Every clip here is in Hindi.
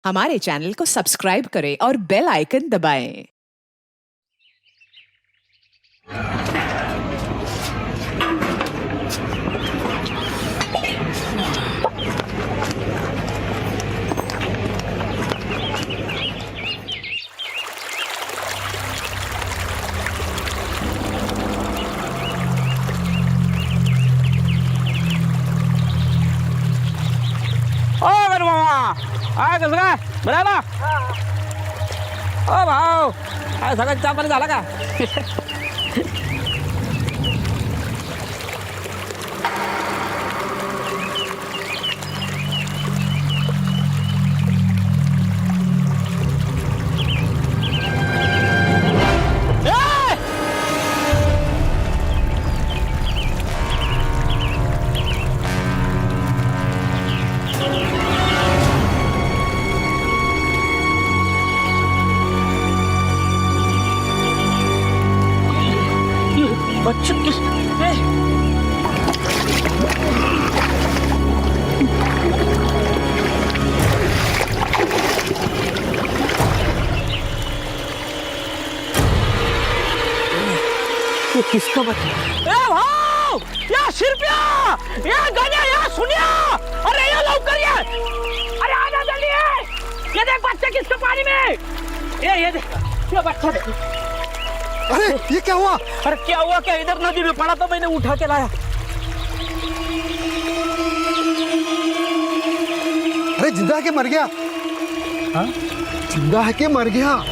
हमारे चैनल को सब्सक्राइब करें और बेल आइकन दबाएं। ओ मेरे मामा काय कसं काय बरं आहे ना ओ भाऊ काय सगळं चहा पाणी झाला का ए! बच्चे किस ए! ये किसका बच्चा ए भाऊ या शिरप्या या गण्या या सुनिया अरे ये लवकर ये अरे आजा जल्दी ये देख बच्चा किसका पानी में ये देख ये बच्चा देख अरे ये क्या हुआ? अरे क्या हुआ क्या इधर नदी में पड़ा था मैंने उठा के लाया अरे जिंदा है कि मर गया? हाँ? जिंदा है कि मर गया?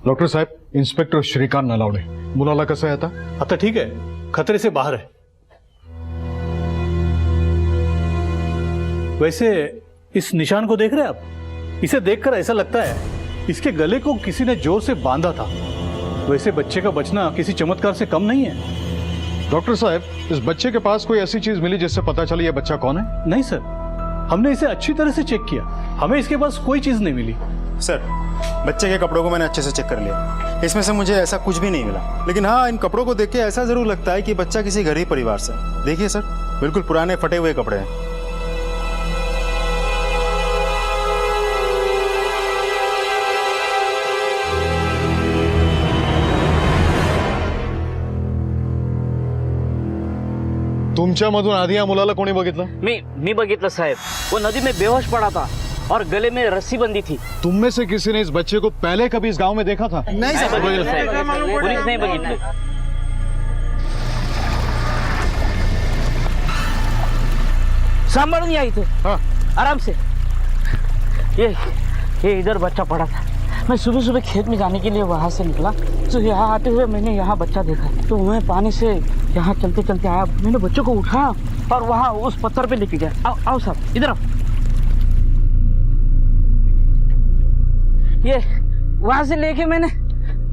डॉक्टर साहेब, इन्स्पेक्टर श्रीकांत नलावडे, मुलाला कसं आहे आता? आता ठीक है, खतरे से बाहर है। वैसे इस निशान को देख रहे हैं आप? इसे देखकर ऐसा लगता है इसके गले को किसी ने जोर से बांधा था। वैसे बच्चे का बचना किसी चमत्कार से कम नहीं है। डॉक्टर साहब, इस बच्चे के पास कोई ऐसी चीज मिली जिससे पता चली ये बच्चा कौन है? नहीं सर, हमने इसे अच्छी तरह से चेक किया, हमें इसके पास कोई चीज नहीं मिली। सर, बच्चे के कपड़ों को मैंने अच्छे से चेक कर लिया, इसमें से मुझे ऐसा कुछ भी नहीं मिला। लेकिन हाँ, इन कपड़ों को देख के ऐसा जरूर लगता है कि बच्चा किसी गरीब परिवार से। देखिए सर, बिल्कुल पुराने फटे हुए कपड़े हैं। तुमच्यामधून आधी या मुलाला कोणी बघितलं? मी बघितलं साहेब, वो नदी में बेहोश पड़ा था और गले में रस्सी बंधी थी। तुम में से किसी ने इस बच्चे को पहले कभी इस गांव में देखा था? नहीं नहीं सर। बघितलं साहेब, पुलिस नाही बघितलं। सांभाळून या इथे, हाँ। आराम से। ये इधर बच्चा पड़ा था। मैं सुबह सुबह खेत में जाने के लिए वहाँ से निकला, तो यहाँ आते हुए मैंने यहाँ बच्चा देखा, तो मैं पानी से यहाँ चलते चलते आया, मैंने बच्चों को उठाया और वहाँ उस पत्थर पे लेके गया। आओ आओ साहब, इधर आओ। ये वहां से लेके मैंने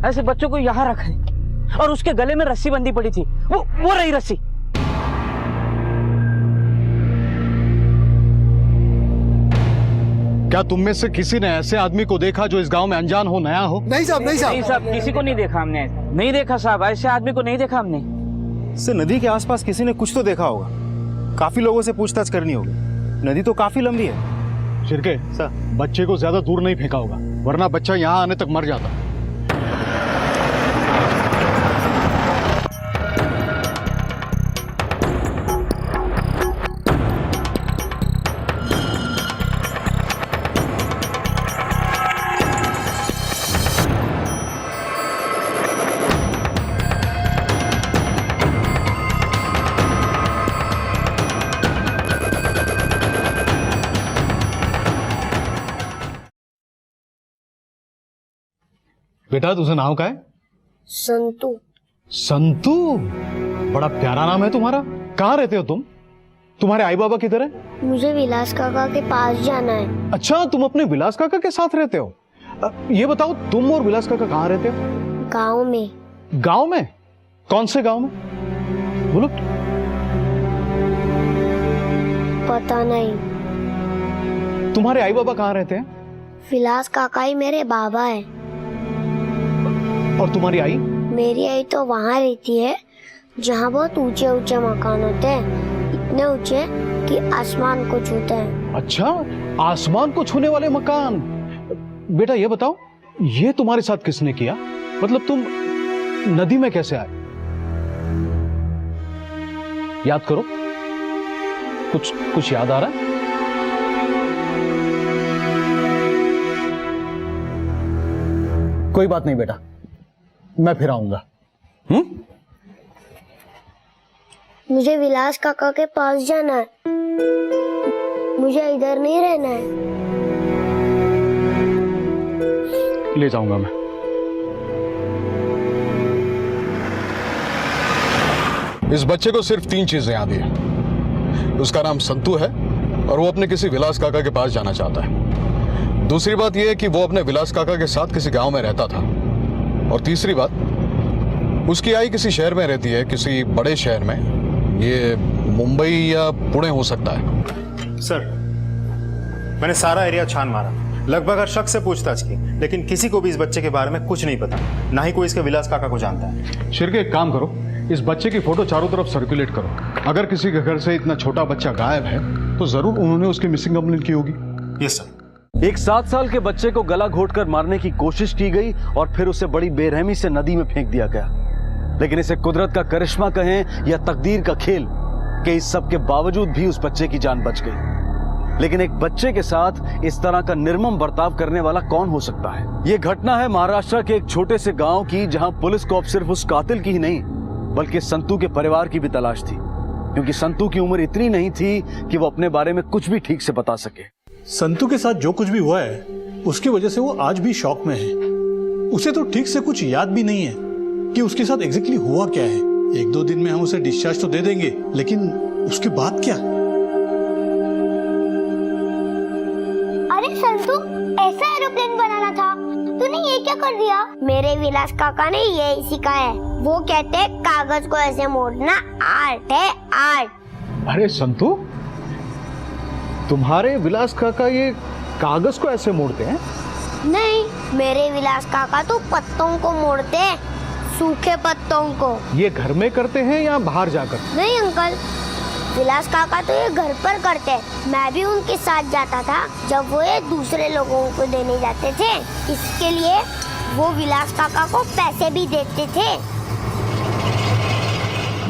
ऐसे बच्चों को यहाँ रखा है और उसके गले में रस्सी बंधी पड़ी थी, वो रही रस्सी। क्या तुम में से किसी ने ऐसे आदमी को देखा जो इस गांव में अनजान हो, नया हो? नहीं साहब, नहीं नहीं साहब। साहब, किसी को नहीं देखा हमने, नहीं देखा साहब, ऐसे आदमी को नहीं देखा हमने। इससे नदी के आसपास किसी ने कुछ तो देखा होगा। काफी लोगों से पूछताछ करनी होगी, नदी तो काफी लंबी है। शिरके, सर, बच्चे को ज्यादा दूर नहीं फेंका होगा, वरना बच्चा यहाँ आने तक मर जाता। बेटा, तुझं नाव काय? संतू। संतू? बड़ा प्यारा नाम है तुम्हारा। कहाँ रहते हो तुम? तुम्हारे आई बाबा किधर है? मुझे विलास काका के पास जाना है। अच्छा, तुम अपने विलास काका के साथ रहते हो? ये बताओ, तुम और विलास काका कहाँ रहते हो? गांव में। गांव में? कौन से गांव में? बोलो। पता नहीं। तुम्हारे आई बाबा कहाँ रहते हैं? विलास काका ही मेरे बाबा है। और तुम्हारी आई? मेरी आई तो वहाँ रहती है जहाँ बहुत ऊंचे ऊंचे मकान होते हैं, इतने ऊंचे कि आसमान को छूते हैं। अच्छा, आसमान को छूने वाले मकान। बेटा ये बताओ, ये तुम्हारे साथ किसने किया? मतलब तुम नदी में कैसे आए? याद करो, कुछ याद आ रहा है? कोई बात नहीं बेटा, मैं फिर आऊंगा। मुझे विलास काका के पास जाना है, मुझे इधर नहीं रहना है। ले जाऊंगा मैं। इस बच्चे को सिर्फ 3 चीजें याद है। उसका नाम संतू है और वो अपने किसी विलास काका के पास जाना चाहता है। दूसरी बात यह है कि वो अपने विलास काका के साथ किसी गांव में रहता था। और तीसरी बात, उसकी आई किसी शहर में रहती है, किसी बड़े शहर में। ये मुंबई या पुणे हो सकता है। सर, मैंने सारा एरिया छान मारा, लगभग हर शख्स से पूछताछ की, लेकिन किसी को भी इस बच्चे के बारे में कुछ नहीं पता, ना ही कोई इसके विलास काका को जानता है। शिरके, एक काम करो, इस बच्चे की फोटो चारों तरफ सर्कुलेट करो। अगर किसी के घर से इतना छोटा बच्चा गायब है तो जरूर उन्होंने उसकी मिसिंग कंप्लेंट की होगी। Yes sir. एक 7 साल के बच्चे को गला घोटकर मारने की कोशिश की गई और फिर उसे बड़ी बेरहमी से नदी में फेंक दिया गया। लेकिन इसे कुदरत का करिश्मा कहें या तकदीर का खेल कि इस सब के बावजूद भी उस बच्चे की जान बच गई। लेकिन एक बच्चे के साथ इस तरह का निर्मम बर्ताव करने वाला कौन हो सकता है? यह घटना है महाराष्ट्र के एक छोटे से गांव की, जहां पुलिस को अब सिर्फ उस कातिल की ही नहीं बल्कि संतू के परिवार की भी तलाश थी, क्योंकि संतू की उम्र इतनी नहीं थी कि वो अपने बारे में कुछ भी ठीक से बता सके। संतू के साथ जो कुछ भी हुआ है उसकी वजह से वो आज भी शॉक में है। उसे तो ठीक से कुछ याद भी नहीं है कि उसके साथ एग्जैक्टली हुआ क्या है। 1-2 दिन में हम उसे डिस्चार्ज तो दे देंगे, लेकिन उसके बाद क्या? अरे संतू, ऐसा एरोप्लेन बनाना था, तूने ये क्या कर दिया? मेरे विलास काका ने यही सिखाया है। वो कहते हैं कागज को ऐसे मोड़ना आर्ट है, आर्ट। अरे संतू, तुम्हारे विलास काका ये कागज को ऐसे मोड़ते हैं? नहीं, मेरे विलास काका तो पत्तों को मोड़ते हैं, सूखे पत्तों को। ये घर में करते हैं या बाहर जाकर? नहीं अंकल, विलास काका तो ये घर पर करते हैं। मैं भी उनके साथ जाता था जब वो ये दूसरे लोगों को देने जाते थे। इसके लिए वो विलास काका को पैसे भी देते थे।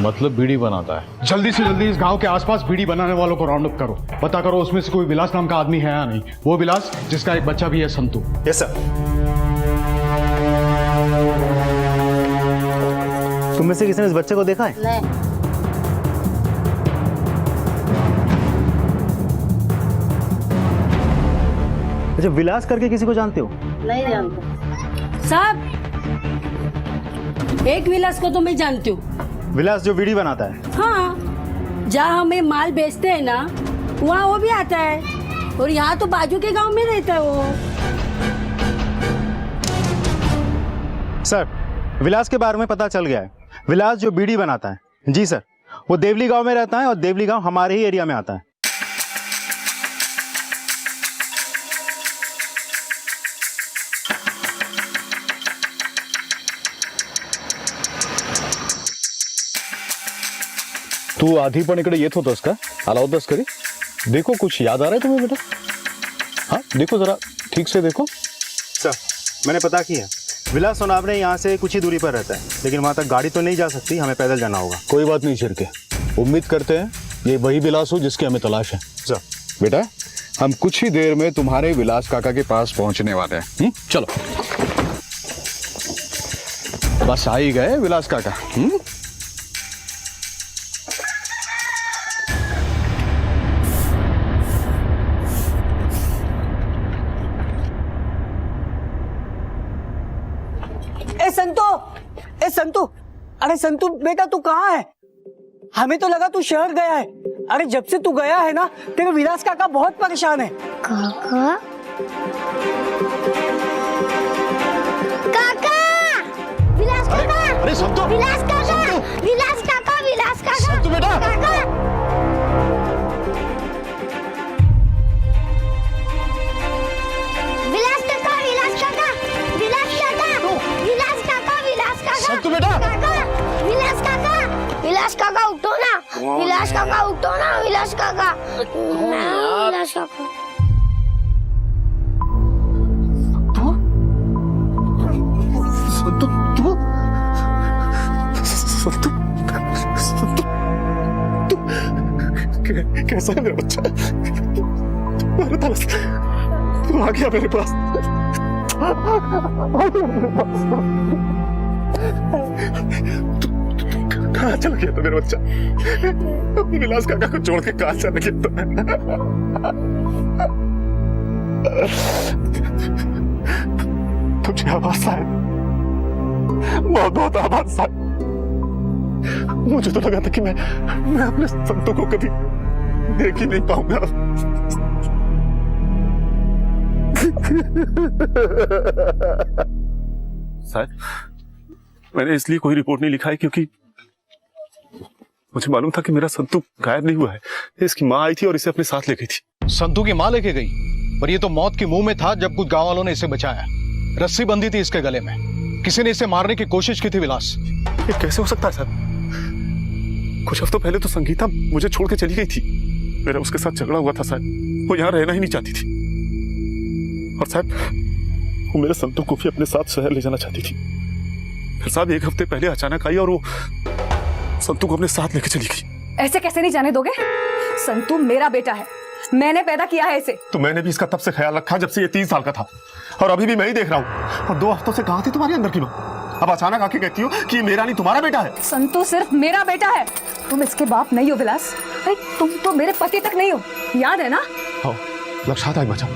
मतलब बीड़ी बनाता है। जल्दी से जल्दी इस गांव के आसपास बीड़ी बनाने वालों को राउंड अप करो। पता करो उसमें से कोई विलास नाम का आदमी है या नहीं। वो विलास जिसका एक बच्चा भी है, संतू। Yes sir. तुम में से किसी ने इस बच्चे को देखा है? नहीं। अच्छा, विलास करके किसी को जानते हो? नहीं जानता साहब। एक विलास को तो मैं जानती हूँ। विलास जो बीड़ी बनाता है? हाँ, जहाँ हमें माल बेचते हैं ना, वहाँ वो भी आता है। और यहाँ तो बाजू के गांव में रहता है वो। सर, विलास के बारे में पता चल गया है। विलास जो बीड़ी बनाता है, जी सर, वो देवली गांव में रहता है और देवली गांव हमारे ही एरिया में आता है। तू आधी पण इकडे येत होतास का? आला होतास कधी? देखो, कुछ याद आ रहा है तुम्हें बेटा? हाँ देखो, जरा ठीक से देखो। सर, मैंने पता किया, विलास सोनावने यहाँ से कुछ ही दूरी पर रहता है, लेकिन वहाँ तक गाड़ी तो नहीं जा सकती, हमें पैदल जाना होगा। कोई बात नहीं शिरके, उम्मीद करते हैं ये वही विलास हो जिसकी हमें तलाश है। सर, बेटा, हम कुछ ही देर में तुम्हारे विलास काका के पास पहुंचने वाले हैं। चलो, बस आ ही गए विलास काका। ए संतू, अरे संतू बेटा, तू कहाँ है? हमें तो लगा तू शहर गया है। अरे जब से तू गया है ना, तेरे विलास काका बहुत परेशान है। काका काका विलास काका, अरे संतु, विलास काका, विलास काका, विलास काका, संतु बेटा। काका विलास काका, विलास काका, विलास काका, विलास काका, विलास काका, संतु बेटा। काका विलास काका, विलास काका उठो ना, विलास काका उठो ना, विलास काका, विलास काका। संतु तू संतु संतु तू कैसा है मेरा बच्चा? तुम्हारे पास तू आ गया मेरे पास। कहाँ चल गया था मेरा बच्चा? अपने विलास काका को छोड़ के कहाँ चल गया था? तुझे आवाज आए, बहुत बहुत आवाज आए। मुझे तो लगा था कि मैं अपने संतों को कभी देख ही नहीं पाऊंगा। शायद मैंने इसलिए कोई रिपोर्ट नहीं लिखा है क्योंकि मुझे मालूम था कि मेरा संतु गायब नहीं हुआ है। इसकी माँ आई थी और इसे अपने साथ ले गई थी। संतु की माँ लेके गई, पर ये तो मौत के मुंह में था जब कुछ गांव वालों ने इसे बचाया। रस्सी बंधी थी इसके गले में, किसी ने इसे मारने की कोशिश की थी विलास। ये कैसे हो सकता है साहब? कुछ हफ्तों पहले तो संगीता मुझे छोड़ के चली गई थी। मेरा उसके साथ झगड़ा हुआ था साहब। वो यहाँ रहना ही नहीं चाहती थी और साहब वो मेरे संतु को भी अपने साथ शहर ले जाना चाहती थी। फिर साहब एक हफ्ते पहले अचानक आई और वो संतु को अपने साथ लेके चली गई। ऐसे कैसे नहीं जाने दोगे? संतु मेरा बेटा है, मैंने पैदा किया है इसे। तो मैंने भी इसका तब से ख्याल रखा जब से ये 3 साल का था और अभी भी मैं ही देख रहा हूँ। और 2 हफ्तों से कहाँ थी तुम्हारी अंदर की माँ? अब अचानक आके कहती हो कि ये मेरा नहीं तुम्हारा बेटा है। संतु सिर्फ मेरा बेटा है, तुम इसके बाप नहीं हो विलास। अरे तुम तो मेरे पति तक नहीं हो, याद है ना? हाँ, लक्षात आई बचा,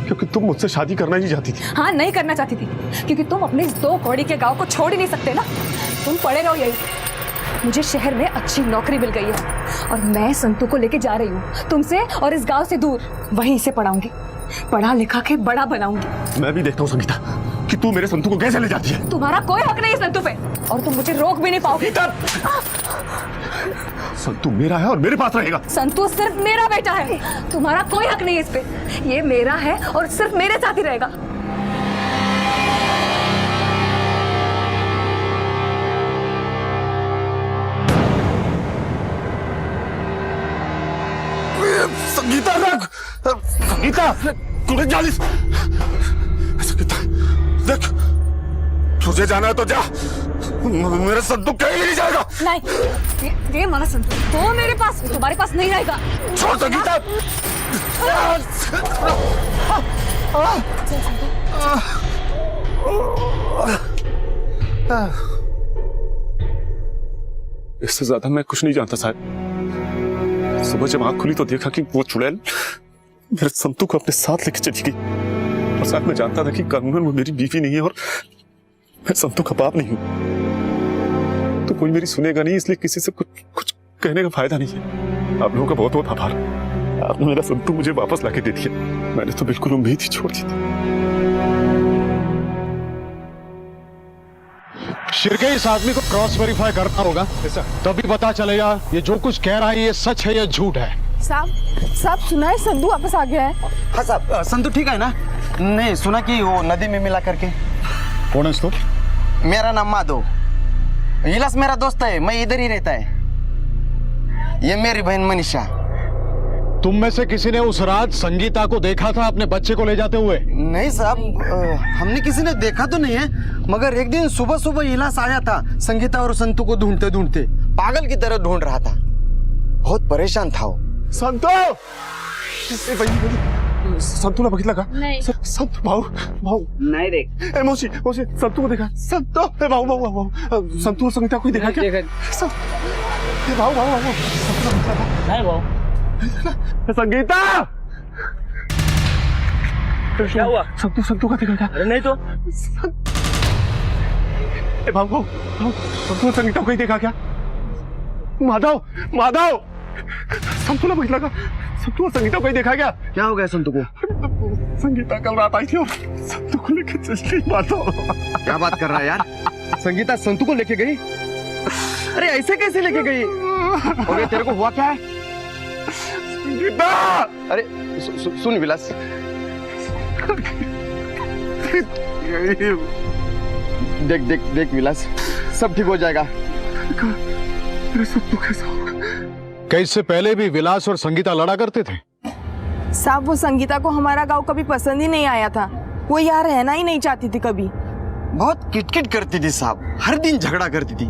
क्योंकि तुम मुझसे शादी करना ही चाहती थी। हाँ, नहीं करना चाहती थी क्योंकि तुम अपने इस 2 कौड़ी के गांव को छोड़ ही नहीं सकते ना। तुम पड़े रहो यही। मुझे शहर में अच्छी नौकरी मिल गई है और मैं संतु को लेके जा रही हूँ तुमसे और इस गांव से दूर। वहीं इसे पढ़ाऊंगी, पढ़ा लिखा के बड़ा बनाऊंगी। मैं भी देखता हूँ संगीता कि तू मेरे संतु को कैसे ले जाती है। तुम्हारा कोई हक नहीं संतु पे और तुम मुझे रोक भी नहीं पाओगे। संतु मेरा है और मेरे पास रहेगा। संतु सिर्फ मेरा बेटा है, तुम्हारा कोई हक नहीं इस पे। ये मेरा है और सिर्फ मेरे साथ ही रहेगा। संगीता रख, संगीता तूने जाली। संगीता देख, तुझे जाना है तो जा, मेरा संतु कहीं नहीं जाएगा। नहीं, ये माना संतु तो मेरे पास, तुम्हारे पास नहीं रहेगा। छोड़ संगीता। इससे ज्यादा मैं कुछ नहीं जानता साहब। सुबह जब आंख खुली तो देखा कि वो चुड़ैल मेरे संतु को अपने साथ लेके चली गई और साथ में जानता था कि कानूनन वो मेरी बीवी नहीं है और मैं संतु का बाप नहीं हूं। तो कोई मेरी सुनेगा नहीं, इसलिए किसी से कुछ कहने का फायदा नहीं है। आप लोगों का बहुत बहुत आभार, आपने मेरा संतु मुझे वापस लाके दे दिया। मैंने तो बिल्कुल उम्मीद ही छोड़ दी थी। शिरके इस आदमी को क्रॉस वेरीफाई करना होगा, तभी पता चलेगा ये जो कुछ कह रहा है ये सच है या झूठ है। साहब सुना है संतु वापस आ गया है। हाँ साहब, संतु ठीक है ना? नहीं, सुना कि वो नदी में मिला करके। कौन है तो? मेरा नाम माधव, इलास मेरा दोस्त है, मैं इधर ही रहता है। ये मेरी बहन मनीषा। तुम में से किसी ने उस रात संगीता को देखा था अपने बच्चे को ले जाते हुए? नहीं साहब, हमने किसी ने देखा तो नहीं है, मगर एक दिन सुबह सुबह इलास आया था संगीता और संतु को ढूंढते ढूंढते, पागल की तरह ढूंढ रहा था। बहुत परेशान था वो। संतु, संतुला बघितला का? नहीं। संतु भाऊ नहीं देख। मौसी संतु को देखा? संतु भाऊ संतु और संगीता को देखा क्या? भाऊ नहीं भाऊ। संगीता, क्या हुआ? संतु का देखा क्या? अरे नहीं तो। भाऊ संतु और संगीता को ही देखा क्या? माधव संतू ने महिला का संतू और संगीता को ही देखा क्या? क्या हो गया संतू को? संगीता कल रात आई थी और संतू को लेके चली बात हो। क्या बात कर रहा है यार? संगीता संतू को लेके गई? अरे ऐसे कैसे लेके गई? और ये तेरे को हुआ क्या है? संगीता! अरे सुन विलास, देख देख देख विलास, सब ठीक हो जाएगा। संतू कैसा होगा? क्या इससे पहले भी विलास और संगीता लड़ा करते थे? साहब वो संगीता को हमारा गांव कभी पसंद ही नहीं आया था। वो यहाँ रहना ही नहीं चाहती थी कभी। बहुत किटकिट करती थी साहब, हर दिन झगड़ा करती थी।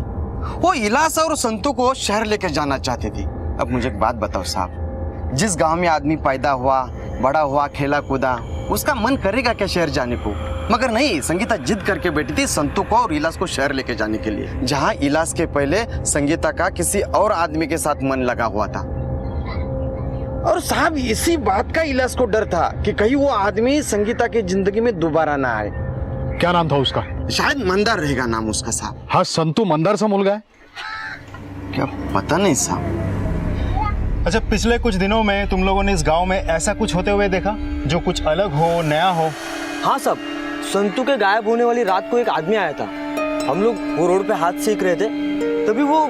वो इलास और संतू को शहर लेकर जाना चाहती थी। अब मुझे एक बात बताओ साहब, जिस गांव में आदमी पैदा हुआ, बड़ा हुआ, खेला कूदा, उसका मन करेगा क्या शहर जाने को? मगर नहीं, संगीता जिद करके बैठी थी संतू को और इलास को शहर लेके जाने के लिए, जहां इलास के पहले संगीता का किसी और आदमी के साथ मन लगा हुआ था। और साहब इसी बात का इलास को डर था कि कहीं वो आदमी संगीता की जिंदगी में दोबारा ना आए। क्या नाम था उसका? शायद मंदार रहेगा नाम उसका साहब। हाँ, संतू मंदार से मिल गए? क्या पता नहीं साहब। अच्छा, पिछले कुछ दिनों में तुम लोगों ने इस गांव में ऐसा कुछ होते हुए देखा जो कुछ अलग हो, नया हो? हाँ साहब, संतू के गायब होने वाली रात को एक आदमी आया था। हम लोग वो रोड पे हाथ सेक रहे थे, तभी वो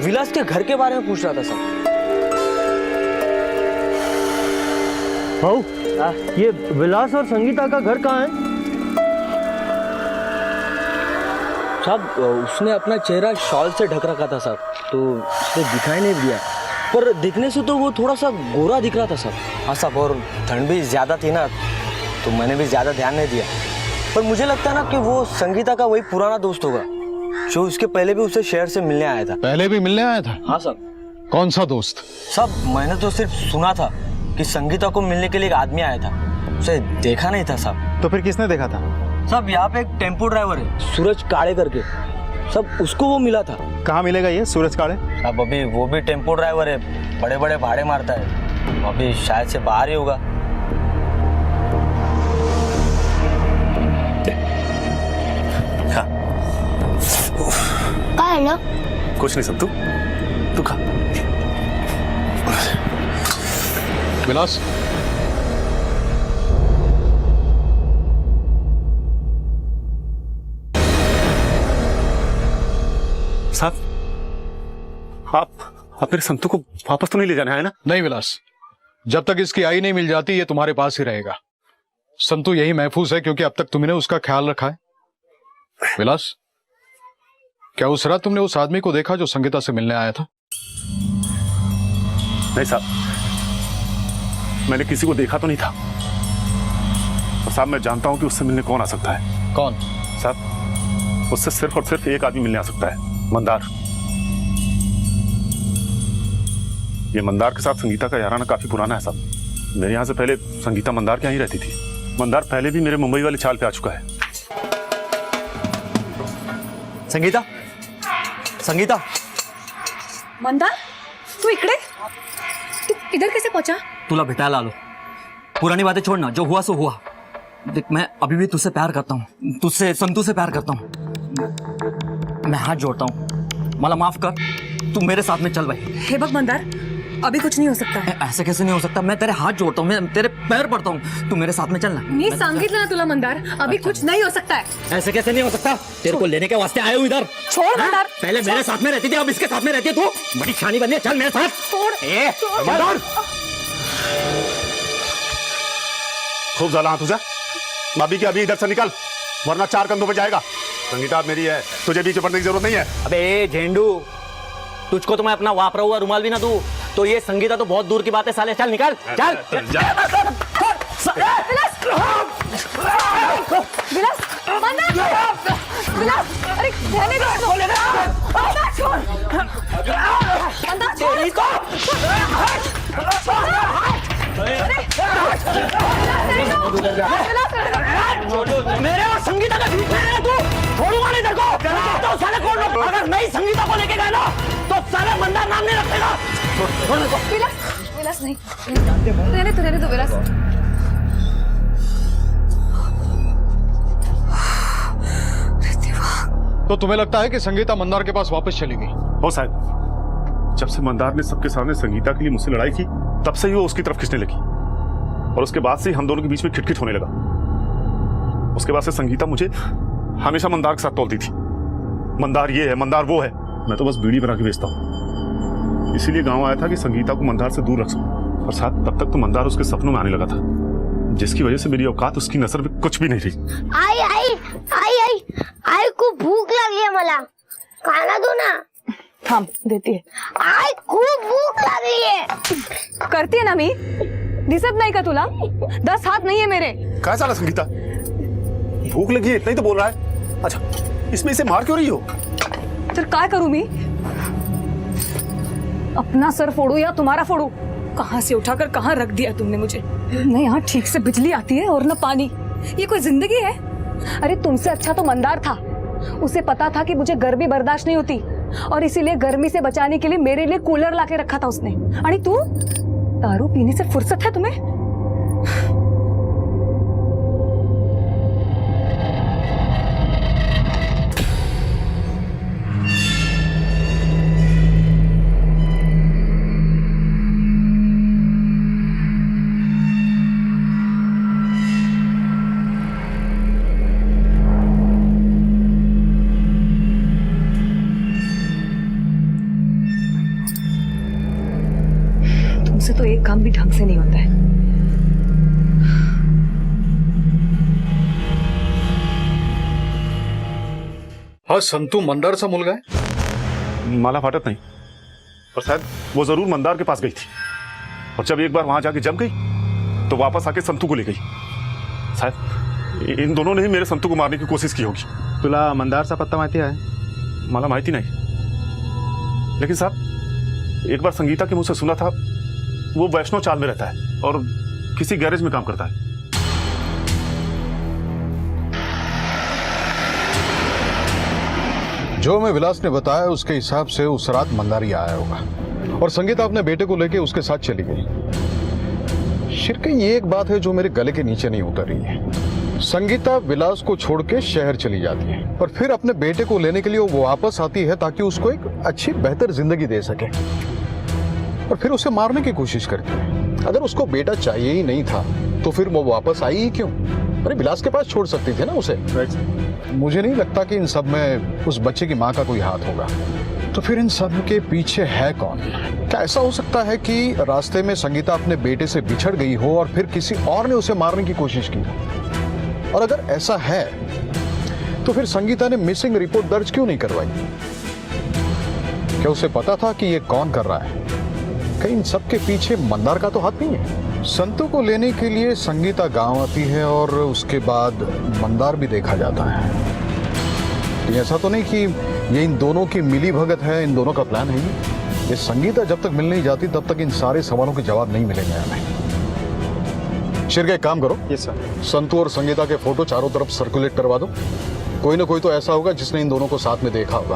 विलास के घर के बारे में पूछ रहा था साहब। ये विलास और संगीता का घर कहाँ है साहब? उसने अपना चेहरा शॉल से ढक रखा था साहब, तो उसने दिखाई नहीं दिया, पर दिखने से तो वो थोड़ा सा गोरा दिख रहा था साहब। हाँ साहब, और ठंड भी ज्यादा थी ना, तो मैंने भी ज्यादा ध्यान नहीं दिया। पर मुझे लगता है ना कि वो संगीता का वही पुराना दोस्त होगा जो उसके पहले भी उसे शहर से मिलने आया था। पहले भी मिलने आया था? हाँ साहब। कौन सा दोस्त? साहब मैंने तो सिर्फ सुना था कि संगीता को मिलने के लिए एक आदमी आया था, उसे देखा नहीं था साहब। तो फिर किसने देखा था? साहब यहाँ पे एक टेम्पो ड्राइवर है सूरज काले करके, सब उसको वो मिला था। कहाँ मिलेगा ये सूरज काले? अब अभी वो भी टेम्पो ड्राइवर है, बड़े बड़े भाड़े मारता है, अभी शायद से बाहर ही होगा। क्या है ना? कुछ नहीं संतू, तू खा। विलास, साहब आप मेरे संतू को वापस तो नहीं ले जाना है ना? नहीं विलास, जब तक इसकी आई नहीं मिल जाती ये तुम्हारे पास ही रहेगा। संतू यही महफूज है क्योंकि अब तक तुमने उसका ख्याल रखा है। विलास, क्या उस रात तुमने उस आदमी को देखा जो संगीता से मिलने आया था? नहीं साहब, मैंने किसी को देखा तो नहीं था। और साहब मैं जानता हूं कि उससे मिलने कौन आ सकता है। कौन? साहब उससे सिर्फ और सिर्फ एक आदमी मिलने आ सकता है, मंदार। ये मंदार के साथ संगीता का याराना काफी पुराना है साहब। मेरे यहाँ से पहले संगीता मंदार के यहाँ ही रहती थी। मंदार पहले भी मेरे मुंबई वाले चाल पे आ चुका है। संगीता, संगीता। मंदार, तू इकडे? तू इधर कैसे पहुंचा? तुला भेटायला आलो। पुरानी बातें छोड़ना, जो हुआ सो हुआ। देख, मैं अभी भी तुझसे प्यार करता हूँ, तुझसे संतू से प्यार करता हूँ। मैं हाथ जोड़ता हूँ, मला माफ कर, तू मेरे साथ में चल भाई। हे बघ मंदार, अभी कुछ नहीं हो सकता है। ऐसे कैसे नहीं हो सकता? मैं तेरे हाथ जोड़ता हूँ, मैं तेरे पैर पड़ता हूँ, तू मेरे साथ में चलना। मी सांगितलं ना तुला मंदार, अभी कुछ नहीं हो सकता है। ऐसे कैसे नहीं हो सकता? तेरे को लेने के वास्ते आया हूँ इधर। छोड़ मंदार। पहले मेरे साथ में रहती थी, अब इसके साथ में रहती है तू। बड़ी शानी बनी है, चल मेरे साथ। छोड़। मंदार, खूब ज़्यादा तुझा भाभी की, अभी इधर से निकल वरना 4 कंधों पे जाएगा। संगीता मेरी है, तुझे बीच में पड़ने की जरूरत नहीं है। अबे झेंडू, तुझको तो मैं अपना वापरा हुआ रुमाल भी ना दूं, तो ये संगीता तो बहुत दूर की बात है साले। चल निकल, चल। विलास, मंदार, विलास, अरे रहने दो इसको। मंदार छोड़, मंदार छोड़ इसको। मेरे और संगीता का बीच में है तू, छोड़ूंगा नहीं तेरे को। तो साले कौन लोग अगर नहीं संगीता को लेके गए ना, तो साले मंदार नाम नहीं रखेगा। विलास, विलास नहीं, रहने दो विलास। तो तुम्हें लगता है कि संगीता मंदार के पास वापस चली गई? हो शायद, जब से मंदार ने सबके सामने संगीता के लिए मुझसे लड़ाई की, तब से ही वो उसकी तरफ खींचने लगी, और उसके बाद से ही हम दोनों के बीच में खिटखिट होने लगा। उसके बाद से संगीता मुझे हमेशा मंदार के साथ तोलती थी, मंदार ये है, मंदार वो है। मैं तो बस बीड़ी बना के बेचता हूँ, इसीलिए गांव आया था कि संगीता को मंदार से दूर रख सकूं। और साथ तब तक तो मंदार उसके सपनों में आने लगा था, जिसकी वजह से मेरी औकात उसकी नजर में कुछ भी नहीं रही। आई आई आई आई आई को भूख लगी है, मला खाना दो ना। थांब, देती है। आई खूप भूक लागली है। करती है ना मी, दिसत नाही का तुला? 10 हाथ नहीं है मेरे। क्या चाला संगीता, भूख लगी है इतना ही तो बोल रहा है। अच्छा, इसमें इसे मार क्यों रही हो? तर काय करूं मी? अपना सर फोड़ू या तुम्हारा फोड़ू? कहां से उठाकर कहां रख दिया तुमने मुझे? न यहाँ ठीक से बिजली आती है और न पानी। ये कोई जिंदगी है? अरे तुमसे अच्छा तो मंदार था। उसे पता था कि मुझे गर्मी बर्दाश्त नहीं होती, और इसीलिए गर्मी से बचाने के लिए मेरे लिए कूलर लाके रखा था उसने। अरे तू दारू पीने से फुर्सत है तुम्हें? तुमसे तो एक काम भी ढंग से नहीं होता है। हाँ, संतू मंदार सा मुलगा है? माला फाटत नहीं, और शायद वो जरूर मंदार के पास गई थी, और जब एक बार वहां जाके जम गई तो वापस आके संतू को ले गई। शायद इन दोनों ने ही मेरे संतू को मारने की कोशिश की होगी। तुला मंदारचा पत्ता माहिती आहे? मला माहिती नहीं, लेकिन साहब एक बार संगीता के मुंह से सुना था वो वैष्णो चाल में रहता है और किसी गैरेज में काम करता है। जो हमें विलास ने बताया उसके हिसाब से उस रात मंदारी आया होगा और संगीता अपने बेटे को लेकर उसके साथ चली गई। शिरके, ये एक बात है जो मेरे गले के नीचे नहीं उतर रही है। संगीता विलास को छोड़ के शहर चली जाती है, पर फिर अपने बेटे को लेने के लिए वो वापस आती है ताकि उसको एक अच्छी बेहतर जिंदगी दे सके, और फिर उसे मारने की कोशिश करती है। अगर उसको बेटा चाहिए ही नहीं था तो फिर वो वापस आई ही क्यों? अरे विलास के पास छोड़ सकती थी ना उसे। मुझे नहीं लगता कि इन सब में उस बच्चे की माँ का कोई हाथ होगा। तो फिर इन सब के पीछे है कौन? क्या ऐसा हो सकता है कि रास्ते में संगीता अपने बेटे से बिछड़ गई हो और फिर किसी और ने उसे मारने की कोशिश की? और अगर ऐसा है तो फिर संगीता ने मिसिंग रिपोर्ट दर्ज क्यों नहीं करवाई? क्या उसे पता था कि ये कौन कर रहा है? कहीं इन सब के पीछे मंदार का तो हाथ नहीं है? संतू को लेने के लिए संगीता गांव आती है और उसके बाद मंदार भी देखा जाता है। तो ऐसा तो नहीं कि ये इन दोनों की मिली भगत है, इन दोनों का प्लान है ये संगीता जब तक मिल नहीं जाती तब तक इन सारे सवालों के जवाब नहीं मिलेंगे हमें। शिरके, एक काम करो, यस सर। संतू और संगीता के फोटो चारों तरफ सर्कुलेट करवा दो। कोई ना कोई तो ऐसा होगा जिसने इन दोनों को साथ में देखा होगा।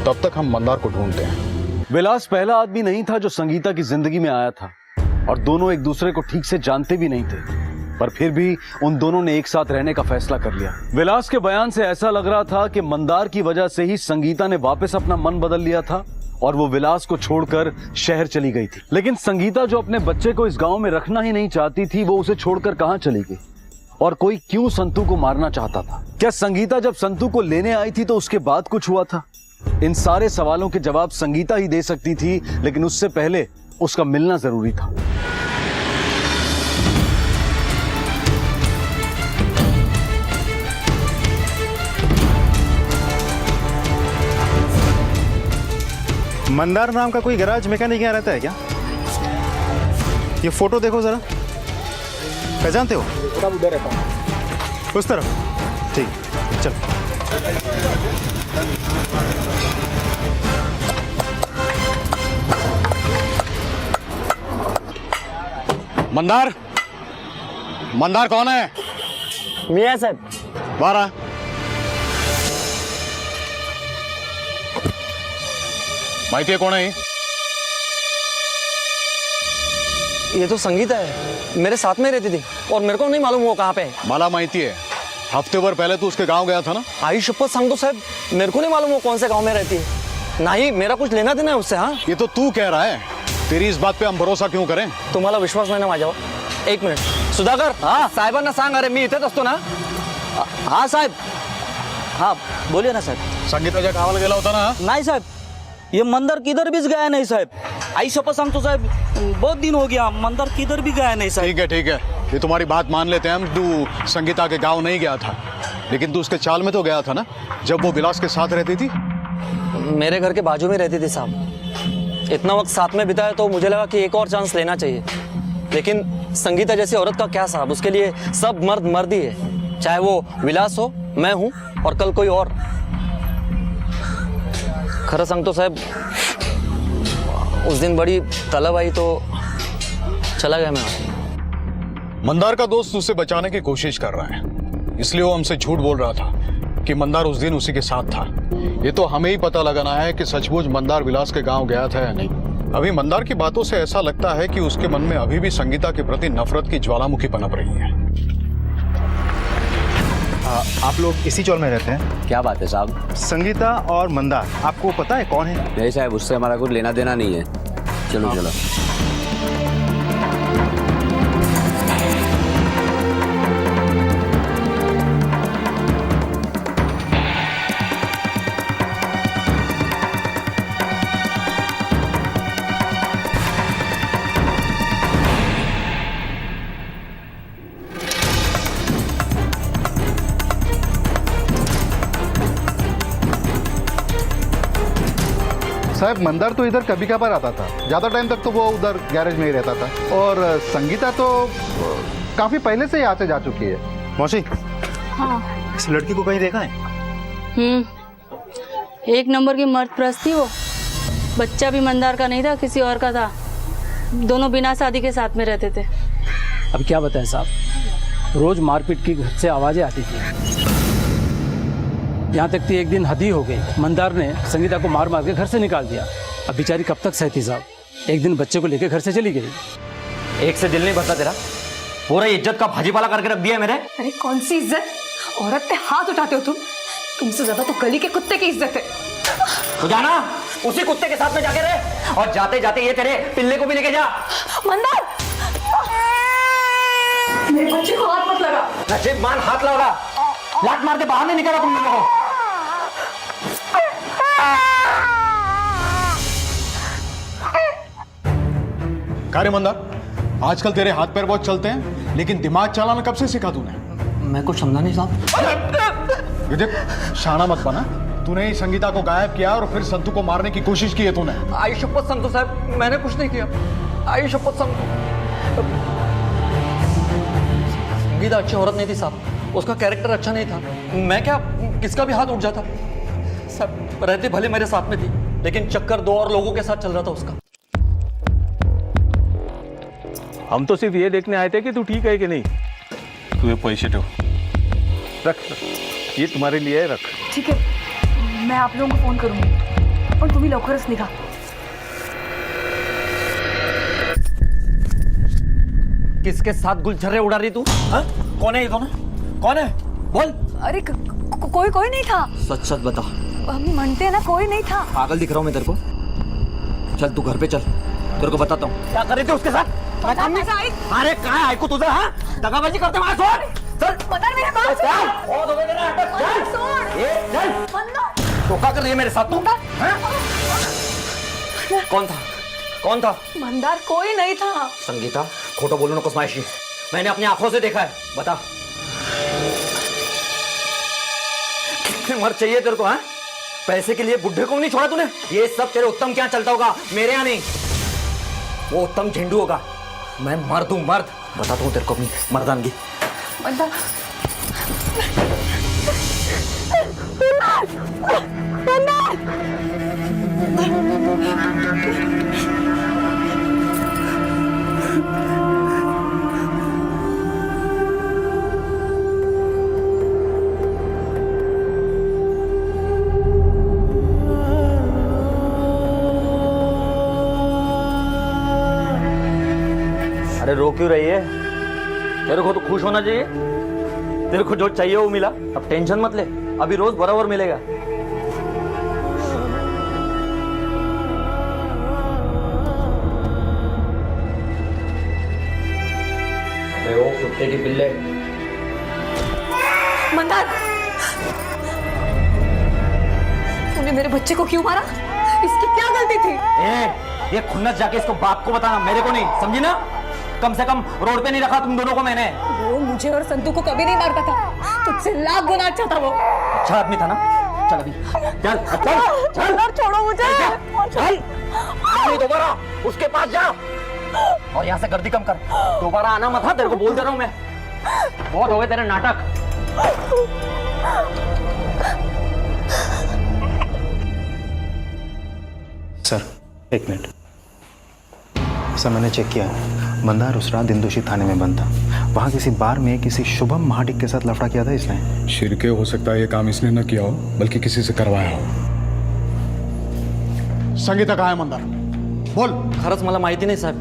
तब तक हम मंदार को ढूंढते हैं। विलास पहला आदमी नहीं था जो संगीता की जिंदगी में आया था, और दोनों एक दूसरे को ठीक से जानते भी नहीं थे, पर फिर भी उन दोनों ने एक साथ रहने का फैसला कर लिया। विलास के बयान से ऐसा लग रहा था कि मंदार की वजह से ही संगीता ने वापस अपना मन बदल लिया था और वो विलास को छोड़कर शहर चली गई थी। लेकिन संगीता जो अपने बच्चे को इस गांव में रखना ही नहीं चाहती थी, वो उसे छोड़कर कहां चली गई? और कोई क्यों संतू को मारना चाहता था? क्या संगीता जब संतू को लेने आई थी तो उसके बाद कुछ हुआ था? इन सारे सवालों के जवाब संगीता ही दे सकती थी, लेकिन उससे पहले उसका मिलना जरूरी था। मंदार नाम का कोई गैराज मैकेनिक यहाँ रहता है क्या? ये फोटो देखो जरा, पहचानते हो? उधर रहता हूँ, उस तरफ। ठीक, चल। मंदार, मंदार कौन है? मियाँ साहब। बारह माहिती है कौन है? ये तो संगीता है, मेरे साथ में रहती थी और मेरे को नहीं मालूम वो कहाँ पे है। मला माहिती है, हफ्ते भर पहले तू उसके गांव गया था ना? आई शपथ सांगतो साहब, मेरे को नहीं मालूम वो कौन से गांव में रहती है। नहीं, मेरा कुछ लेना देना है उससे। हाँ, ये तो तू कह रहा है, तेरी इस बात पे हम भरोसा क्यों करें? तुम्हाला विश्वास नाही ना माझ्यावर? एक मिनिट सुधाकर, हाँ साहेबांना सांग, अरे मी इथेच असतो ना। हाँ साहेब, हाँ बोलिए ना साहेब। संगीताच्या गावाला गेला होता ना? नहीं साहब, ये मंदिर किधर भी गया नहीं साहब। आई शपथ सांगतो साहब, बहुत दिन हो गया, मंदिर किधर भी गया नहीं साहब। ठीक है, ये तुम्हारी बात मान लेते हैं हम। तू संगीता के गांव नहीं गया था, लेकिन तू उसके चाल में तो गया था ना, जब वो विलास के साथ रहती थी। मेरे घर के बाजू में रहती थी साहब। इतना वक्त साथ में बिताया तो मुझे लगा कि एक और चांस लेना चाहिए। लेकिन संगीता जैसी औरत का क्या साहब, उसके लिए सब मर्द मर्द ही है, चाहे वो विलास हो, मैं हूं और कल कोई और। खरं सांगतो साहब, उस दिन बड़ी तलब आई तो चला गया मैं। मंदार का दोस्त उसे बचाने की कोशिश कर रहा है, इसलिए वो हमसे झूठ बोल रहा था कि मंदार उस दिन उसी के साथ था। ये तो हमें ही पता लगाना है कि सचमुच मंदार विलास के गांव गया था या नहीं। अभी मंदार की बातों से ऐसा लगता है कि उसके मन में अभी भी संगीता के प्रति नफरत की ज्वालामुखी पनप रही है। आप लोग इसी चौल में रहते हैं? क्या बात है साहब? संगीता और मंदार, आपको पता है कौन है? नहीं साहब, उससे हमारा कुछ लेना देना नहीं है। चलो चलो। साहब, मंदार तो इधर कभी कभार आता था, ज़्यादा टाइम तक तो वो उधर गैरेज में ही रहता था। और संगीता तो काफ़ी पहले से यहाँ से जा चुकी है। मौसी, हाँ। इस लड़की को कहीं देखा है? एक नंबर की मर्द प्रस्त थी वो। बच्चा भी मंदार का नहीं था, किसी और का था। दोनों बिना शादी के साथ में रहते थे। अब क्या बताएं साहब, रोज मारपीट की घर से आवाजें आती थी। यहाँ तक कि एक दिन हद ही हो गई, मंदार ने संगीता को मार मार के घर से निकाल दिया। अब बेचारी कब तक सहती साहब, एक दिन बच्चे को लेकर घर से चली गई। एक से दिल नहीं भरता तेरा, पूरा इज्जत का भाजीपाला करके रख दिया मेरे। अरे कौन सी इज्जत, औरत पे हाथ उठाते हो तुम? तुमसे ज्यादा तो गली के कुत्ते की इज्जत है। तो जाना उसी कुत्ते के साथ में जाके रहे, और जाते जाते ये तेरे पिल्ले को भी लेके जा। मंदार, मेरे बच्चे को हाथ मत लगा। नजीब मान हाथ लगा, लात मार के बाहर नहीं निकला तुम लोगों को। कार्य मंदार, आजकल तेरे हाथ पैर बहुत चलते हैं, लेकिन दिमाग चलाना कब से सीखा तूने? मैं कुछ समझा नहीं साहब। ये देख, शाना मत बना। तूने ही संगीता को गायब किया और फिर संतू को मारने की कोशिश की है तूने। आई शपथ संतू साहब, मैंने कुछ नहीं किया। आई शपथ संतू। संगीता अच्छी औरत नहीं थी साहब, उसका कैरेक्टर अच्छा नहीं था। मैं क्या, किसका भी हाथ उठ जाता सब। रहते भले मेरे साथ में थी, लेकिन चक्कर दो और लोगों के साथ चल रहा था उसका। हम तो सिर्फ ये देखने आए थे कि तू ठीक है कि नहीं। तू ये पैसे दो, रख, ये तुम्हारे लिए है, रख। ठीक है, मैं आप लोगों को फोन करूंगी और तुम्ही लवकरच निघा। किसके साथ गुलछर्रे उड़ा रही तू? हाँ? कौन है ये दोनों? कौन है? बोल। अरे कोई नहीं था। सच सच बता। हम मनते हैं ना, कोई नहीं था। पागल दिख रहा हूँ मैं तेरे को? चल तू घर पे चल, तेरे को बताता हूँ क्या कर रही थी उसके साथ। अरे काय ऐकू तुझं? हाँ, दगाबाजी करते मला सोड। चल मंदार, मेरे बात सुन। बहुत हो गया तेरा नाटक। चल, धोखा कर रही है मेरे साथ तू। कौन था? कौन था? मंदार कोई नहीं था। संगीता, खोटो बोलो नको स्माइशी, मैंने अपनी आंखों से देखा है। बता, कितने मर्द चाहिए तेरे को? हाँ, पैसे के लिए बुढ़े को नहीं छोड़ा तूने? ये सब तेरे उत्तम क्या चलता होगा, मेरे यहाँ नहीं। वो उत्तम झेंडू होगा, मैं मर्द हूँ, मर्द। बताता हूँ तेरे को अपनी मर्दानगी। मंदार, अरे रो क्यों रही है? तेरे को तो खुश होना चाहिए, तेरे को जो चाहिए वो मिला। अब टेंशन मत ले, अभी रोज बराबर मिलेगा। अरे वो कुत्ते की पिल्ले। मंदार, तूने मेरे बच्चे को क्यों मारा? इसकी क्या गलती थी? ये खुन्नस जाके इसको बाप को बताना, मेरे को नहीं, समझी ना? कम से कम रोड पे नहीं रखा तुम दोनों को मैंने। वो मुझे और संतू को कभी नहीं मारता था, तुझसे लाख गुना अच्छा था वो। अच्छा आदमी था ना? चल अभी, चल चल चल, छोड़ो मुझे, चल दोबारा उसके पास जा और यहाँ से गर्दी कम कर। दोबारा आना मत, हाँ तेरे को बोल दे रहा हूँ मैं। बहुत हो गए तेरे नाटक। सर एक मिनट। सर मैंने चेक किया, मंदार उस रात दिनदोशी थाने में बंद था। वहाँ किसी बार में किसी शुभम महाडिक के साथ लफड़ा किया था इसने। शिरके हो सकता है ये काम इसने न किया हो, बल्कि किसी से करवाया हो। संगीता कहाँ है मंदार? बोल। खरंच मला माहिती नहीं साहब,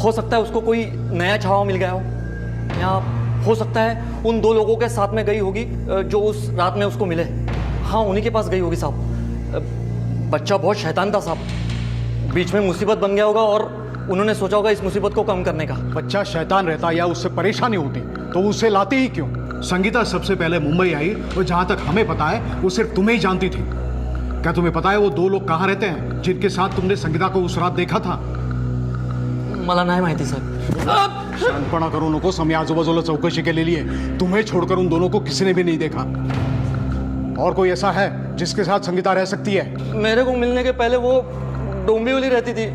हो सकता है उसको कोई नया छावा मिल गया हो, या हो सकता है उन दो लोगों के साथ में गई होगी जो उस रात में उसको मिले। हाँ उन्हीं के पास गई होगी साहब। बच्चा बहुत शैतान था साहब, बीच में मुसीबत बन गया होगा और उन्होंने सोचा होगा इस मुसीबत को कम करने का। बच्चा शैतान रहता या उससे परेशानी होती तो उसे लाती ही क्यों? संगीता सबसे पहले मुंबई आई और जहां तक हमें पता है वो सिर्फ तुम्हें ही जानती थी। क्या तुम्हें पता है वो दो लोग कहाँ रहते हैं जिनके साथ तुमने संगीता को उस रात देखा था? मला नाही माहिती साहब। शांतपणा करू नको, समय आजूबाजूला चौकशी केलेली आहे। तुम्हें छोड़कर उन दोनों को किसी ने भी नहीं देखा। और कोई ऐसा है जिसके साथ संगीता रह सकती है? मेरे को मिलने के पहले वो डोंबिवली रहती थी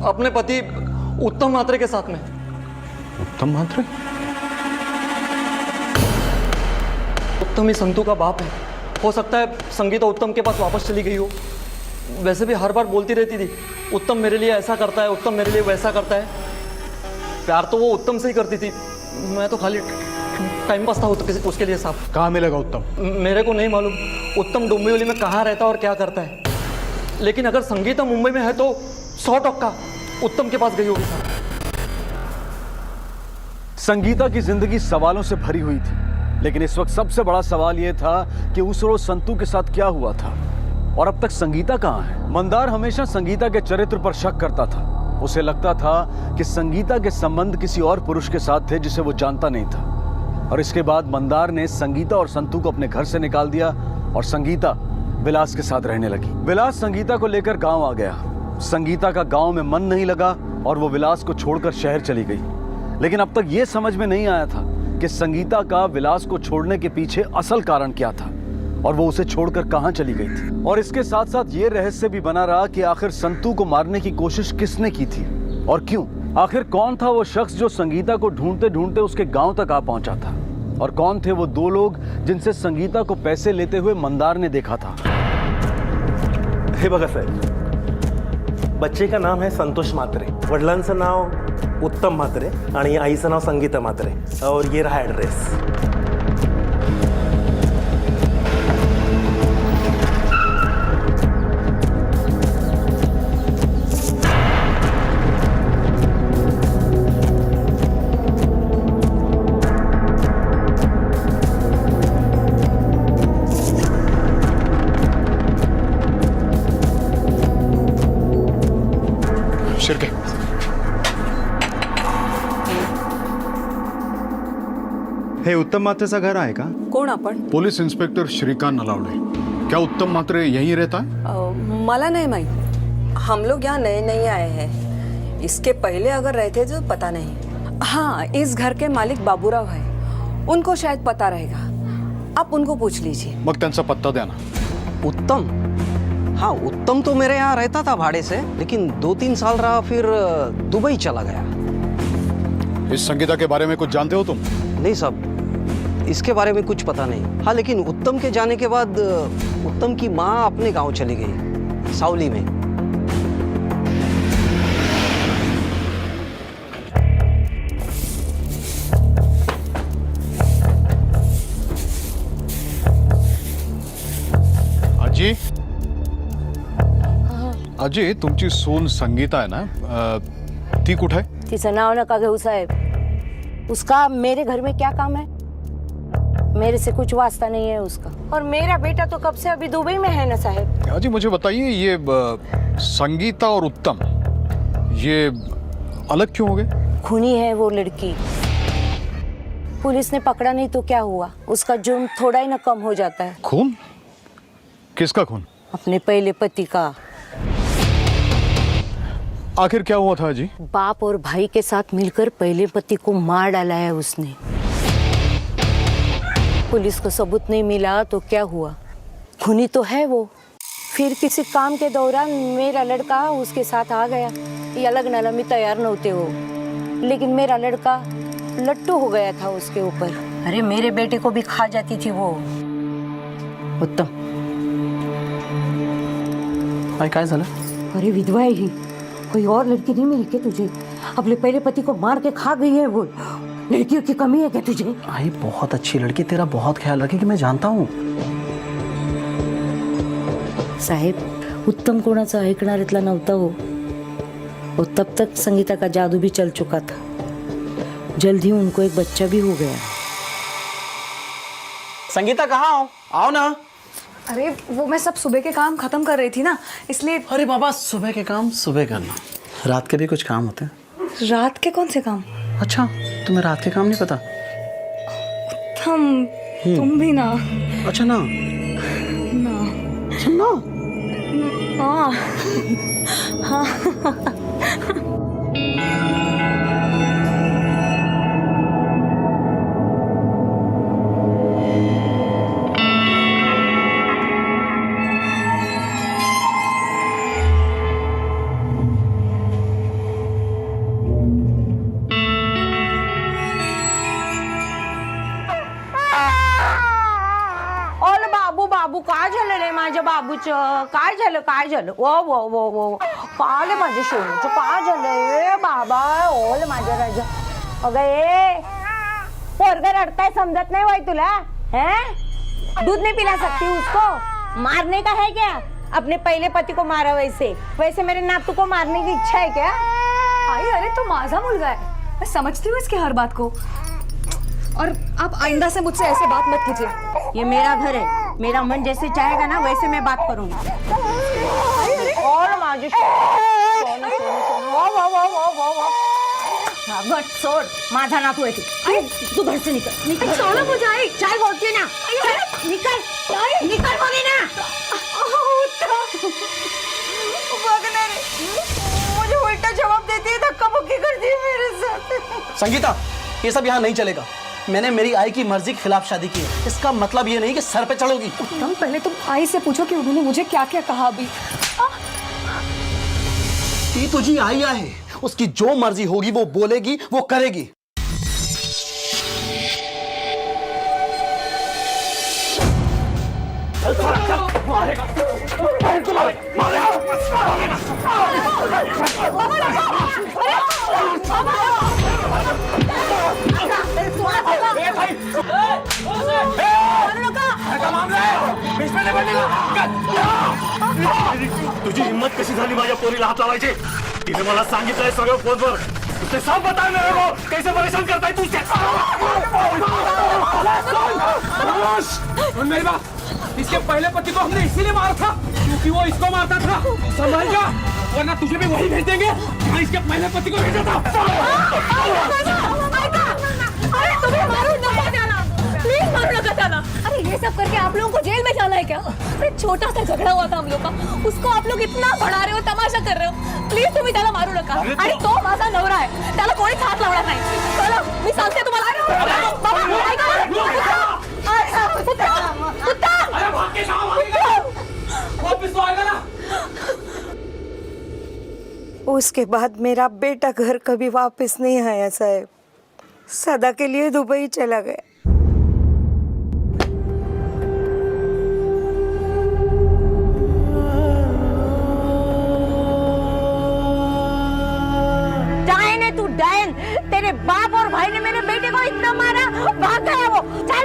अपने पति उत्तम मात्रे के साथ में। उत्तम मात्रे? उत्तम ही संतू का बाप है। हो सकता है संगीता उत्तम के पास वापस चली गई हो। वैसे भी हर बार बोलती रहती थी उत्तम मेरे लिए ऐसा करता है, उत्तम मेरे लिए वैसा करता है। प्यार तो वो उत्तम से ही करती थी, मैं तो खाली टाइम पास था उसके लिए साहब। कहाँ मिलेगा उत्तम? मेरे को नहीं मालूम उत्तम डोंबिवली में कहाँ रहता है और क्या करता है, लेकिन अगर संगीता मुंबई में है तो 100% उत्तम के पास गई होगी साहब। संगीता की जिंदगी सवालों से भरी हुई थी, लेकिन इस वक्त सबसे बड़ा सवाल यह था कि उस रोज संतू के साथ क्या हुआ था और अब तक संगीता कहाँ है। मंदार हमेशा संगीता के चरित्र पर शक करता था। उसे लगता था कि संगीता के संबंध किसी और पुरुष के साथ थे जिसे वो जानता नहीं था। और इसके बाद मंदार ने संगीता और संतू को अपने घर से निकाल दिया और संगीता विलास के साथ रहने लगी। विलास संगीता को लेकर गांव आ गया। संगीता का गांव में मन नहीं लगा और वो विलास को छोड़कर शहर चली गई। लेकिन अब तक ये समझ में नहीं आया था कि संगीता का विलास को छोड़ने के पीछे असल कारण क्या था और वो उसे छोड़कर कहां चली गई थी। और इसके साथ साथ ये रहस्य भी बना रहा कि आखिर संतू को मारने की कोशिश किसने की थी और क्यों। आखिर कौन था वो शख्स जो संगीता को ढूंढते ढूंढते उसके गांव तक आ पहुंचा था और कौन थे वो दो लोग जिनसे संगीता को पैसे लेते हुए मंदार ने देखा था। हे बघा साहेब, बच्चे का नाम है संतोष म्हात्रे, वडिलांचं नाव उत्तम म्हात्रे आणि आईचं नाव संगीता म्हात्रे और ये रहा एड्रेस। शिर्के, हे उत्तम मात्रेचं घर आहे का? कोण आपण? Police inspector Shrikant Nalawade. क्या उत्तम मात्रे यहीं रहता है? मला नहीं मालूम, हम लोग यहाँ नए नए आए हैं। इसके पहले अगर रहते तो पता नहीं। हाँ, इस घर के मालिक बाबूराव है, उनको शायद पता रहेगा, आप उनको पूछ लीजिए। मग त्यांचा पत्ता द्या ना। उत्तम? हाँ उत्तम तो मेरे यहाँ रहता था भाड़े से, लेकिन 2-3 साल रहा फिर दुबई चला गया। इस संगीता के बारे में कुछ जानते हो तुम? नहीं साहब, इसके बारे में कुछ पता नहीं। हाँ लेकिन उत्तम के जाने के बाद उत्तम की माँ अपने गांव चली गई, सावली में। आजी, आजी तुमची सून संगीता आहे ना, ती कुठे आहे? तिचं नाव नका घेऊ साहेब, उसका मेरे घर में क्या काम है? मेरे से कुछ वास्ता नहीं है उसका। और मेरा बेटा तो कब से अभी दुबई में है ना साहब। आजी मुझे बताइए, ये संगीता और उत्तम ये अलग क्यों हो गए? खूनी है वो लड़की। पुलिस ने पकड़ा नहीं तो क्या हुआ, उसका जुर्म थोड़ा ही ना कम हो जाता है। खून? किसका खून? अपने पहले पति का। आखिर क्या हुआ था जी? बाप और भाई के साथ मिलकर पहले पति को मार डाला है उसने। पुलिस को सबूत नहीं मिला तो क्या हुआ, खूनी तो है वो। फिर किसी काम के दौरान मेरा लड़का उसके साथ आ गया। ये अलग नाला में तैयार नहोते हो, लेकिन मेरा लड़का लट्टू हो गया था उसके ऊपर। अरे मेरे बेटे को भी खा जाती थी वो। उत्तम, काय झालं? अरे विधवा है ही, कोई और लड़की नहीं मिली क्या तुझे? अपने पहले पति को मार के खा गई है वो। लड़कियों की कमी है क्या तुझे? आई बहुत अच्छी लड़की, तेरा बहुत ख्याल रखेगी, मैं जानता हूँ। साहेब, उत्तम कोणाचा ऐकणाऱ्यातला नव्हता हो। और तब तक संगीता का जादू भी चल चुका था। जल्द ही उनको एक बच्चा भी हो गया। संगीता कहाँ हो? आओ ना। अरे वो मैं सब सुबह के काम खत्म कर रही थी ना, इसलिए। अरे बाबा, सुबह के काम सुबह करना, रात के भी कुछ काम होते हैं। रात के कौन से काम? अच्छा, तुम्हें रात के काम नहीं पता? तुम भी ना। अच्छा ना। सुनो। हाँ हाँ। बाबू काय झालं रे माझ्या बाबूचं? काय झालं? वो वो वो वो काय रे माझ्या सोनूचं काय झालं रे बाबा? ओल माझ्या राजा. अगं ए पोरगा रडताय समजत नाही वय तुला? हैं? दूध नहीं पिला सकती उसको? मारने का है क्या? अपने पहले पति को मारा वैसे मेरे नातू को मारने की इच्छा है क्या? आई अरे तो माझा मुलगा है, मैं समझती हूँ इसकी हर बात को। और आप आइंदा से मुझसे ऐसे बात मत कीजिए। ये मेरा घर है, मेरा मन जैसे चाहेगा ना वैसे मैं बात करूंगी। और माझे बट सोड, माझा नातू है तू घर से निकल। छोड़ो मुझे। आई चल बोलती ना, निकल बोली ना। मुझे उल्टा जवाब देती है, धक्का मुक्की करती है मेरे साथ। संगीता, ये सब यहाँ नहीं चलेगा। मैंने मेरी आई की मर्जी के खिलाफ शादी की है, इसका मतलब ये नहीं कि सर पे चढ़ोगी। उत्तम, पहले तुम आई से पूछो कि उन्होंने मुझे क्या क्या कहा अभी। ये तुझी आई है, उसकी जो मर्जी होगी वो बोलेगी, वो करेगी। तुझी हिम्मत कशी झाली माझ्या पोरीला हात लावायची? तिने मला सांगितलंय सगळं फोनवर. उसने सब बताया मेरे को, कैसे परेशान करता है तू उसके. मेरी बात, इसके पहले पति को हमने इसीलिए मारा था क्योंकि वो इसको मारता था। संभल जा, वरना तुझे भी वही भेज देंगे जहाँ इसके पहले पति को भेजा था। अरे तुम्हें मारो नका जाना, प्लीज मारो नका जाना। अरे ये सब करके आप लोगों को जेल में जाना है क्या? अरे छोटा सा झगड़ा हुआ था हम लोग का, उसको आप लोग इतना बढ़ा रहे हो, तमाशा कर रहे हो। प्लीज तुम्ही त्याला मारू नका. आणि तो माझा नवरा आहे, त्याला कोणीच हात लावणार नाही. चला मी सांगते तुम्हाला. बाबा ऐका. उसके बाद मेरा बेटा घर कभी वापस नहीं आया साहब, सदा के लिए दुबई चला गया। डायन है तू, डायन। तेरे बाप और भाई ने मेरे बेटे को इतना मारा, भाग गया वो। चल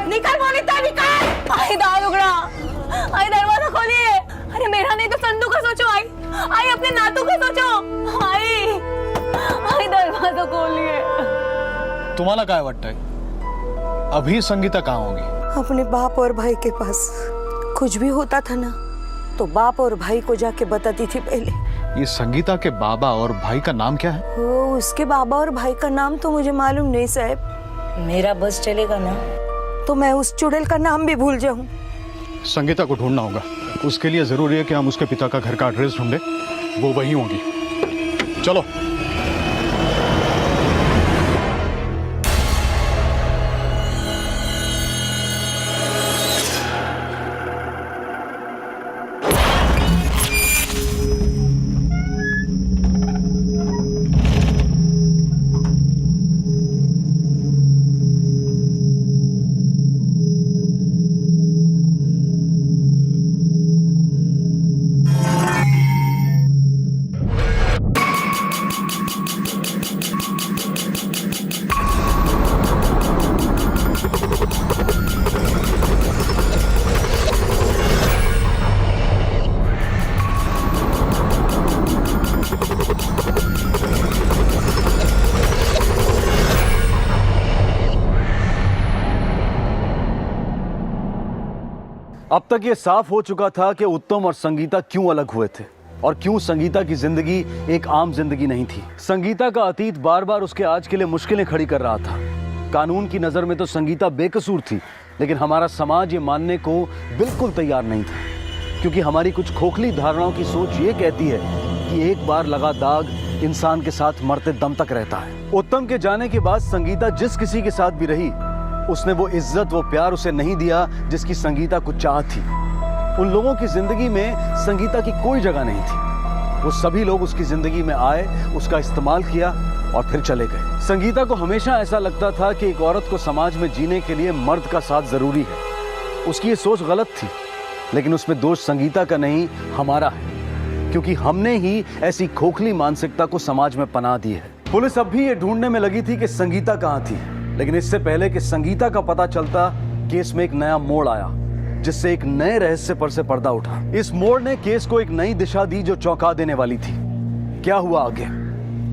निकल बोली तो निकल। आई दाल उगड़ा, आई दरवाजा खोलिए। अरे मेरा नहीं तो संधू का सोचो। आई अपने नातू का सोचो। आई दरवाजा खोलिए। तुम्हाला काय वाटतंय, अभी संगीता कहाँ होगी? अपने बाप और भाई के पास। कुछ भी होता था ना तो बाप और भाई को जाके बताती थी पहले। ये संगीता के बाबा और भाई का नाम क्या है? उसके बाबा और भाई का नाम तो मुझे मालूम नहीं साहब, मेरा बस चलेगा ना तो मैं उस चुड़ैल का नाम भी भूल जाऊं। संगीता को ढूंढना होगा। उसके लिए जरूरी है कि हम उसके पिता का घर का एड्रेस ढूंढे। वो वही होंगी। चलो। अब तक ये साफ हो चुका था कि उत्तम और संगीता क्यों अलग हुए थे और क्यों संगीता की जिंदगी एक आम जिंदगी नहीं थी। संगीता का अतीत बार बार उसके आज के लिए मुश्किलें खड़ी कर रहा था। कानून की नजर में तो संगीता बेकसूर थी, लेकिन हमारा समाज ये मानने को बिल्कुल तैयार नहीं था, क्योंकि हमारी कुछ खोखली धारणाओं की सोच ये कहती है कि एक बार लगा दाग इंसान के साथ मरते दम तक रहता है। उत्तम के जाने के बाद संगीता जिस किसी के साथ भी रही, उसने वो इज्जत वो प्यार उसे नहीं दिया जिसकी संगीता को चाह थी। उन लोगों की जिंदगी में संगीता की कोई जगह नहीं थी। वो सभी लोग उसकी जिंदगी में आए, उसका इस्तेमाल किया और फिर चले गए। संगीता को हमेशा ऐसा लगता था कि एक औरत को समाज में जीने के लिए मर्द का साथ जरूरी है। उसकी ये सोच गलत थी, लेकिन उसमें दोष संगीता का नहीं, हमारा है, क्योंकि हमने ही ऐसी खोखली मानसिकता को समाज में पनाह दी है। पुलिस अब भी ये ढूंढने में लगी थी कि संगीता कहाँ थी, लेकिन इससे पहले कि संगीता का पता चलता, केस में एक नया मोड़ आया, जिससे एक नए रहस्य पर से पर्दा उठा। इस मोड़ ने केस को एक नई दिशा दी जो चौंका देने वाली थी। क्या हुआ आगे?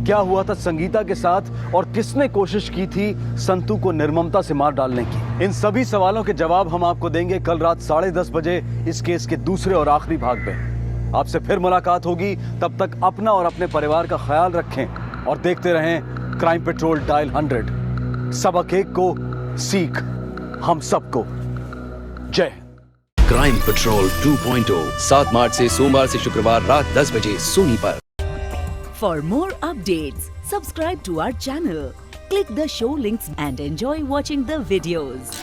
क्या हुआ था संगीता के साथ और किसने कोशिश की थी संतू को निर्ममता से मार डालने की? इन सभी सवालों के जवाब हम आपको देंगे कल रात 10:30 बजे इस केस के दूसरे और आखिरी भाग में। आपसे फिर मुलाकात होगी। तब तक अपना और अपने परिवार का ख्याल रखें और देखते रहें क्राइम पेट्रोल डायल 100। सबक एक को सीख हम सबको। जय। क्राइम पेट्रोल 2.0 7 मार्च से सोमवार से शुक्रवार रात 10 बजे सोनी पर। For more updates, subscribe to our channel, click the show links and enjoy watching the videos.